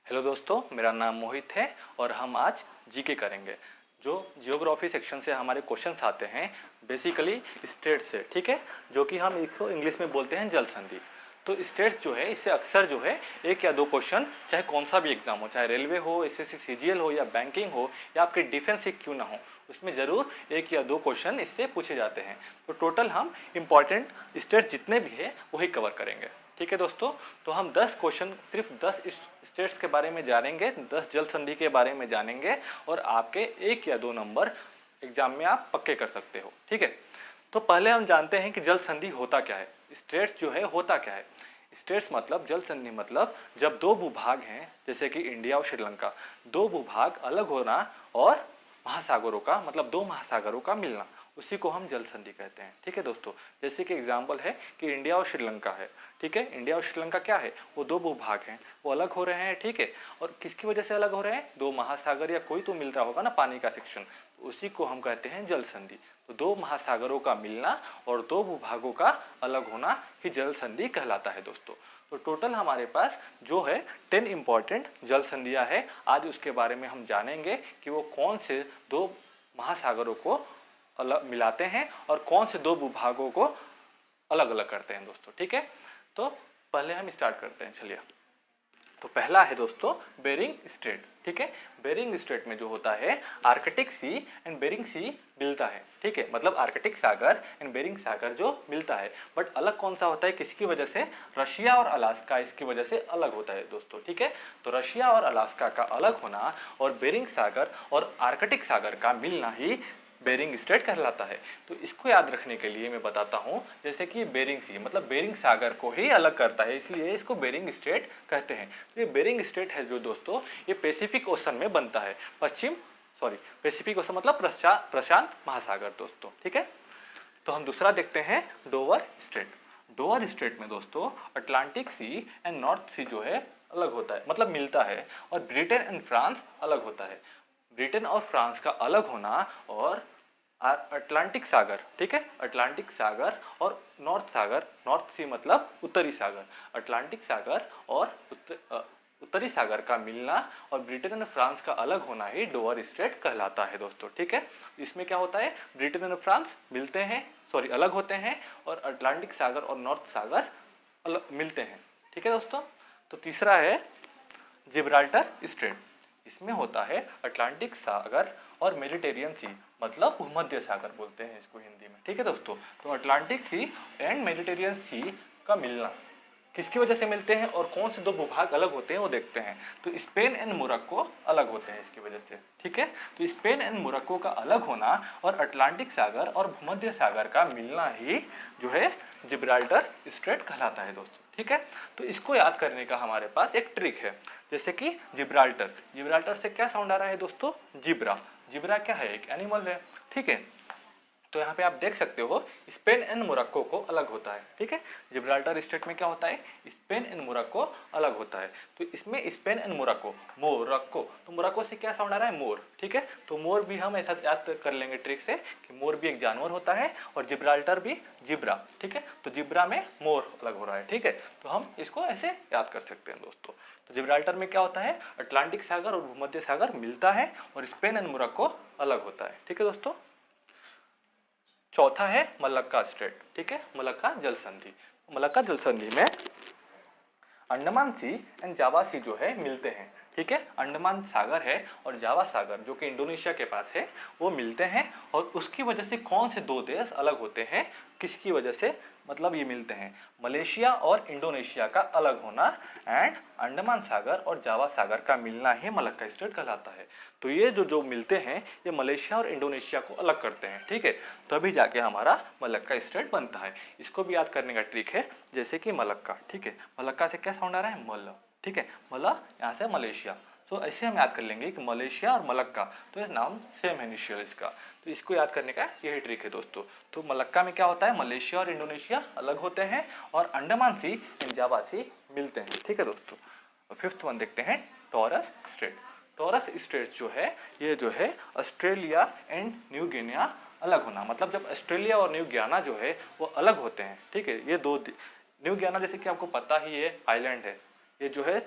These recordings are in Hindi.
हेलो दोस्तों, मेरा नाम मोहित है और हम आज जीके करेंगे। जो जियोग्राफी सेक्शन से हमारे क्वेश्चंस आते हैं बेसिकली स्टेट से, ठीक है, जो कि हम इसको इंग्लिश में बोलते हैं जल संधि। तो स्टेट्स जो है इससे अक्सर जो है एक या दो क्वेश्चन, चाहे कौन सा भी एग्जाम हो, चाहे रेलवे हो, एसएससी सीजीएल हो या बैंकिंग हो या आपके डिफेंस से क्यों ना हो, उसमें ज़रूर एक या दो क्वेश्चन इससे पूछे जाते हैं। तो टोटल हम इम्पॉर्टेंट स्टेट्स जितने भी हैं वही कवर करेंगे, ठीक है दोस्तों। तो हम 10 क्वेश्चन सिर्फ 10 स्टेट्स के बारे में जानेंगे, 10 जल संधि के बारे में जानेंगे और आपके एक या दो नंबर एग्जाम में आप पक्के कर सकते हो, ठीक है। तो पहले हम जानते हैं कि जल संधि होता क्या है, स्टेट्स जो है होता क्या है। स्टेट्स मतलब जल संधि मतलब जब दो भूभाग हैं, जैसे कि इंडिया और श्रीलंका, दो भूभाग अलग होना और महासागरों का मतलब दो महासागरों का मिलना, उसी को हम जल संधि कहते हैं, ठीक है दोस्तों। जैसे कि एग्जाम्पल है कि इंडिया और श्रीलंका है, ठीक है। इंडिया और श्रीलंका क्या है, वो दो भूभाग हैं, वो अलग हो रहे हैं, ठीक है। और किसकी वजह से अलग हो रहे हैं, दो महासागर या कोई तो मिल रहा होगा ना पानी का सेक्शन, तो उसी को हम कहते हैं जल संधि। तो दो महासागरों का मिलना और दो भूभागों का अलग होना ही जल संधि कहलाता है दोस्तों। तो टोटल हमारे पास जो है 10 इंपॉर्टेंट जल संधियां है। आज उसके बारे में हम जानेंगे कि वो कौन से दो महासागरों को अलग मिलाते हैं और कौन से दो भूभागों को अलग अलग करते हैं दोस्तों, ठीक है। तो पहले हम स्टार्ट करते हैं, चलिए। तो पहला है दोस्तों बेरिंग स्ट्रेट, ठीक है। बेरिंग स्ट्रेट में जो होता है आर्कटिक सी एंड बेरिंग सी मिलता है, ठीक है। मतलब आर्कटिक सागर एंड बेरिंग सागर जो मिलता है, बट अलग कौन सा होता है, किसकी वजह से, रशिया और अलास्का इसकी वजह से अलग होता है दोस्तों, ठीक है। तो रशिया और अलास्का का अलग होना और बेरिंग सागर और आर्कटिक सागर का मिलना ही बेरिंग स्ट्रेट कहलाता है। तो इसको याद रखने के लिए मैं बताता हूँ, जैसे कि बेरिंग सी मतलब बेरिंग सागर को ही अलग करता है, इसलिए इसको बेरिंग स्ट्रेट कहते हैं। तो ये बेरिंग स्ट्रेट है जो दोस्तों, ये पैसिफिक ओशन में बनता है, पैसिफिक ओशन मतलब प्रशांत महासागर दोस्तों, ठीक है। तो हम दूसरा देखते हैं डोवर स्ट्रेट। डोवर स्ट्रेट में दोस्तों अटलांटिक सी एंड नॉर्थ सी जो है अलग होता है, मतलब मिलता है, और ब्रिटेन एंड फ्रांस अलग होता है। ब्रिटेन और फ्रांस का अलग होना और अटलांटिक सागर, ठीक है, अटलांटिक सागर और नॉर्थ सागर, नॉर्थ सी मतलब उत्तरी सागर, अटलांटिक सागर और उत्तरी सागर का मिलना और ब्रिटेन और फ्रांस का अलग होना ही डोवर स्ट्रेट कहलाता है दोस्तों, ठीक है। इसमें क्या होता है, ब्रिटेन और फ्रांस मिलते हैं, अलग होते हैं, और अटलांटिक सागर और नॉर्थ सागर अलग मिलते हैं, ठीक है दोस्तों। तो तीसरा है जिब्राल्टर स्ट्रेट। इसमें होता है अटलांटिक सागर और मेडिटेरियन सी मतलब भूमध्य सागर बोलते हैं इसको हिंदी में, ठीक है दोस्तों। तो अटलांटिक सी एंड मेडिटेरियन सी का मिलना किसकी वजह से मिलते हैं और कौन से दो भूभाग अलग होते हैं वो देखते हैं। तो स्पेन एंड मोरक्को अलग होते हैं इसकी वजह से, ठीक है। तो स्पेन एंड मोरक्को का अलग होना और अटलांटिक सागर और भूमध्य सागर का मिलना ही जो है जिब्राल्टर स्ट्रेट कहलाता है दोस्तों, ठीक है। तो इसको याद करने का हमारे पास एक ट्रिक है, जैसे कि जिब्राल्टर से क्या साउंड आ रहा है दोस्तों, जिब्रा। जिब्रा क्या है, एक एनिमल है, ठीक है। तो यहाँ पे आप देख सकते हो स्पेन एंड मोरक्को को अलग होता है, ठीक है। जिब्राल्टर स्टेट में क्या होता है, स्पेन एंड मोरक्को अलग होता है। तो इसमें स्पेन एंड मोरक्को, तो मोरक्को से क्या साउंड आ रहा है, मोर, ठीक है। तो मोर भी हम ऐसा याद कर लेंगे ट्रिक से कि मोर भी एक जानवर होता है और जिब्राल्टर भी जिब्रा, ठीक है। तो जिब्रा में मोर अलग हो रहा है, ठीक है। तो हम इसको ऐसे याद कर सकते हैं दोस्तों। तो जिब्राल्टर में क्या होता है, अटलांटिक सागर और भूमध्य सागर मिलता है और स्पेन एंड मोरक्को अलग होता है, ठीक है दोस्तों। चौथा है मलक्का स्ट्रेट, ठीक है, मलक्का जल संधि। मलक्का जल संधि में अंडमान सी एंड जावा सी जो है मिलते हैं, ठीक है। अंडमान सागर है और जावा सागर जो कि इंडोनेशिया के पास है वो मिलते हैं, और उसकी वजह से कौन से दो देश अलग होते हैं, किसकी वजह से, मतलब ये मिलते हैं, मलेशिया और इंडोनेशिया का अलग होना एंड अंडमान सागर और जावा सागर का मिलना ही मलक्का स्ट्रेट कहलाता है। तो ये जो मिलते हैं ये मलेशिया और इंडोनेशिया को अलग करते हैं, ठीक है। तभी जाके हमारा मलक्का स्ट्रेट बनता है। इसको भी याद करने का ट्रिक है, जैसे कि मलक्का, ठीक है, मलक्का से क्या साउंड आ रहा है, मल, ठीक है, मला यहाँ से मलेशिया। तो ऐसे हम याद कर लेंगे कि मलेशिया और मलक्का, तो ये नाम सेम है इनिशियल इसका, तो इसको याद करने का यही ट्रिक है दोस्तों। तो मलक्का में क्या होता है, मलेशिया और इंडोनेशिया अलग होते हैं और अंडमान सी एंड जावा सी मिलते हैं, ठीक है दोस्तों। फिफ्थ वन देखते हैं टॉरस स्ट्रेट। टॉरस स्ट्रेट जो है ये जो है ऑस्ट्रेलिया एंड न्यू गिनिया अलग होना, मतलब जब ऑस्ट्रेलिया और न्यू गियाना जो है वो अलग होते हैं, ठीक है। ये दो, न्यू गियाना जैसे कि आपको पता ही है आइलैंड है, ये जो है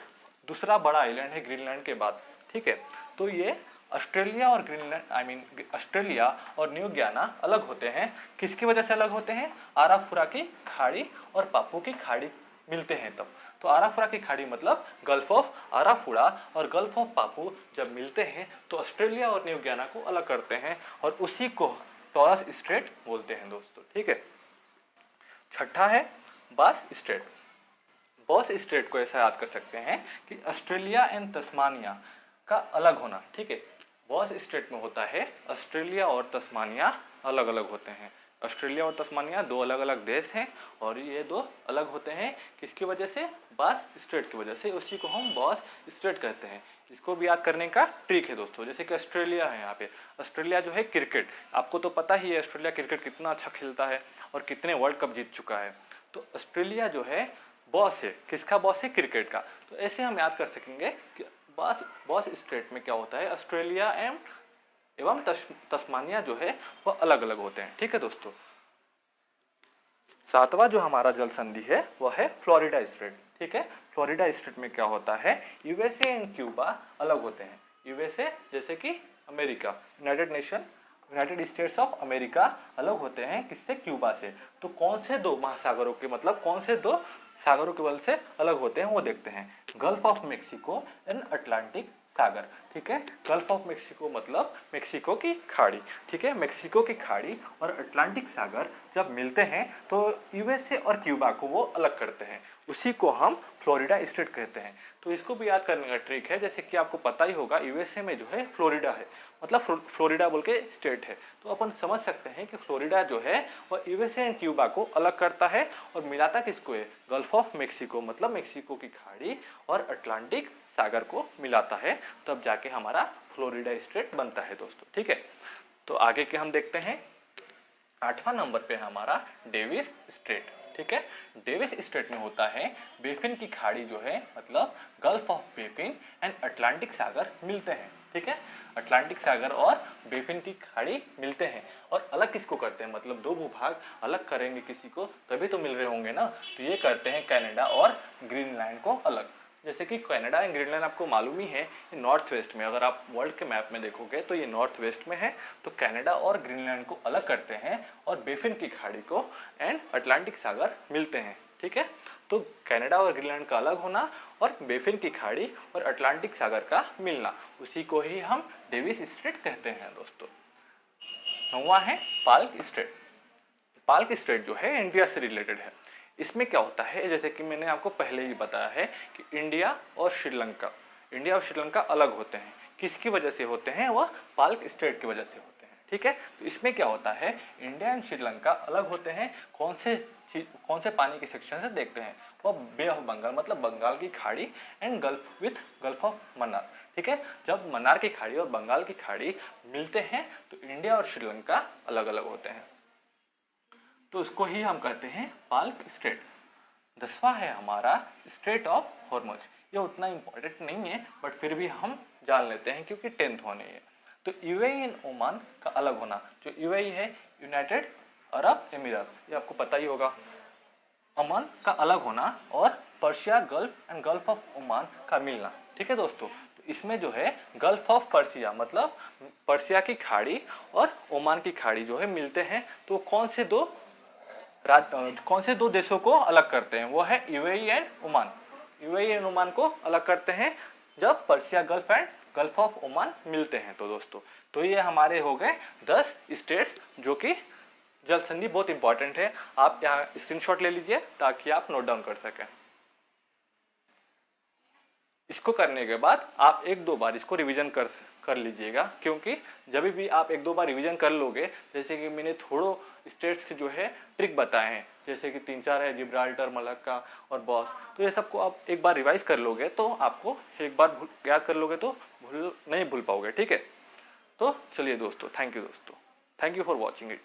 दूसरा बड़ा आइलैंड है ग्रीनलैंड के बाद, ठीक है। तो ये ऑस्ट्रेलिया और ग्रीनलैंड ऑस्ट्रेलिया और न्यू गियाना अलग होते हैं। किसकी वजह से अलग होते हैं? आराफुरा की खाड़ी और पापू की खाड़ी मिलते हैं तब। तो आराफुरा की खाड़ी मतलब गल्फ ऑफ आराफुरा और गल्फ ऑफ पापू जब मिलते हैं तो ऑस्ट्रेलिया और न्यू गियाना को अलग करते हैं और उसी को टॉरस स्ट्रेट बोलते हैं दोस्तों, ठीक है। छठा है बास स्ट्रेट। बॉस स्ट्रेट को ऐसा याद कर सकते हैं कि ऑस्ट्रेलिया एंड तस्मानिया का अलग होना, ठीक है। बॉस स्ट्रेट में होता है ऑस्ट्रेलिया और तस्मानिया अलग अलग होते हैं। ऑस्ट्रेलिया और तस्मानिया दो अलग अलग देश हैं और ये दो अलग होते हैं किसकी वजह से? बास स्ट्रेट की वजह से। उसी को हम बॉस स्ट्रेट कहते हैं। इसको भी याद करने का ट्रिक है दोस्तों। जैसे कि ऑस्ट्रेलिया है, यहाँ पे ऑस्ट्रेलिया जो है क्रिकेट, आपको तो पता ही है ऑस्ट्रेलिया क्रिकेट कितना अच्छा खेलता है और कितने वर्ल्ड कप जीत चुका है। तो ऑस्ट्रेलिया जो है बॉस है, किसका बॉस है? क्रिकेट का। तो ऐसे हम याद कर सकेंगे कि बॉस स्ट्रेट में क्या होता है, ऑस्ट्रेलिया एवं तस्मानिया जो है वह अलग अलग होते हैं, ठीक है दोस्तों। सातवां जो हमारा जल संधि है वह है फ्लोरिडा स्ट्रेट, ठीक है। फ्लोरिडा स्ट्रेट में क्या होता है? यूएसए एंड क्यूबा अलग होते हैं। यूएसए जैसे कि America, United states of America अलग होते हैं किससे? क्यूबा से। तो कौन से दो महासागरों के मतलब कौन से दो सागरों के बल से अलग होते हैं वो देखते हैं। Gulf of Mexico and Atlantic सागर, ठीक है। गल्फ ऑफ मेक्सिको मतलब मेक्सिको की खाड़ी, ठीक है। मेक्सिको की खाड़ी और अटलांटिक सागर जब मिलते हैं तो यूएसए और क्यूबा को वो अलग करते हैं। उसी को हम फ्लोरिडा स्टेट कहते हैं। तो इसको भी याद करने का ट्रिक है, जैसे कि आपको पता ही होगा यूएसए में जो है फ्लोरिडा है, मतलब फ्लोरिडा बोल के स्टेट है। तो अपन समझ सकते हैं कि फ्लोरिडा जो है वह यूएसए एंड क्यूबा को अलग करता है और मिलाता किसको है? गल्फ ऑफ मेक्सिको मतलब मेक्सिको की खाड़ी और अटलांटिक सागर को मिलाता है, तब जाके हमारा फ्लोरिडा स्टेट बनता है दोस्तों, ठीक है। तो आगे के हम देखते हैं। 8वां नंबर पे हमारा डेविस स्ट्रेट, ठीक है। डेविस स्ट्रेट में होता है बेफिन की खाड़ी जो है मतलब gulf of Baffin and Atlantic सागर मिलते हैं, ठीक है। अटलांटिक सागर और बेफिन की खाड़ी मिलते हैं और अलग किसको करते हैं? मतलब दो भूभाग अलग करेंगे किसी को तभी तो मिल रहे होंगे ना। तो ये करते हैं कनाडा और ग्रीनलैंड को अलग। जैसे कि कनाडा एंड ग्रीनलैंड आपको मालूम ही है ये नॉर्थ वेस्ट में, अगर आप वर्ल्ड के मैप में देखोगे तो ये नॉर्थ वेस्ट में है। तो कनाडा और ग्रीनलैंड को अलग करते हैं और बेफिन की खाड़ी को एंड अटलांटिक सागर मिलते हैं, ठीक है। तो कनाडा और ग्रीनलैंड का अलग होना और बेफिन की खाड़ी और अटलांटिक सागर का मिलना, उसी को ही हम डेविस स्ट्रेट कहते हैं दोस्तों। 9वां है पाल्क स्ट्रेट। पाल्क स्ट्रेट जो है इंडिया से रिलेटेड है। इसमें क्या होता है, जैसे कि मैंने आपको पहले ही बताया है कि इंडिया और श्रीलंका अलग होते हैं। किसकी वजह से होते हैं? वह पाल्क स्ट्रेट की वजह से होते हैं, ठीक है। तो इसमें क्या होता है, इंडिया एंड श्रीलंका अलग होते हैं कौन से पानी के सेक्शन से देखते हैं? वो बे ऑफ बंगाल मतलब बंगाल की खाड़ी एंड गल्फ ऑफ मन्नार, ठीक है। जब मन्नार की खाड़ी और बंगाल की खाड़ी मिलते हैं तो इंडिया और श्रीलंका अलग अलग होते हैं, तो उसको ही हम कहते हैं पाल्क स्ट्रेट। 10वां है हमारा स्ट्रेट ऑफ हॉर्मुज। ये उतना इम्पोर्टेंट नहीं है बट फिर भी हम जान लेते हैं क्योंकि 10th होने है। तो यूएई एंड ओमान का अलग होना, जो यूएई है यूनाइटेड अरब एमिरेट्स, ये आपको पता ही होगा। ओमान का अलग होना और Persia gulf and gulf of Oman का मिलना, ठीक है दोस्तों। तो इसमें जो है गल्फ ऑफ पर्शिया मतलब पर्शिया की खाड़ी और ओमान की खाड़ी जो है मिलते हैं, तो कौन से दो देशों को अलग करते हैं? वो है UAE and Oman. UAE and Oman को अलग करते हैं जब Persia gulf and gulf of Oman मिलते हैं। तो दोस्तों तो ये हमारे हो गए 10 स्टेट्स जो कि जल संधि बहुत इंपॉर्टेंट है। आप यहाँ स्क्रीनशॉट ले लीजिए ताकि आप नोट डाउन कर सकें। इसको करने के बाद आप 1-2 बार इसको रिवीजन कर लीजिएगा, क्योंकि जब भी आप 1-2 बार रिवीजन कर लोगे, जैसे कि मैंने थोड़ो स्टेट्स के जो है ट्रिक बताए हैं, जैसे कि 3-4 है जिब्राल्टर, मलक्का और बॉस, तो ये सबको आप एक बार रिवाइज कर लोगे तो आपको एक बार याद कर लोगे तो नहीं भूल पाओगे, ठीक है। तो चलिए दोस्तों, thank you for watching it.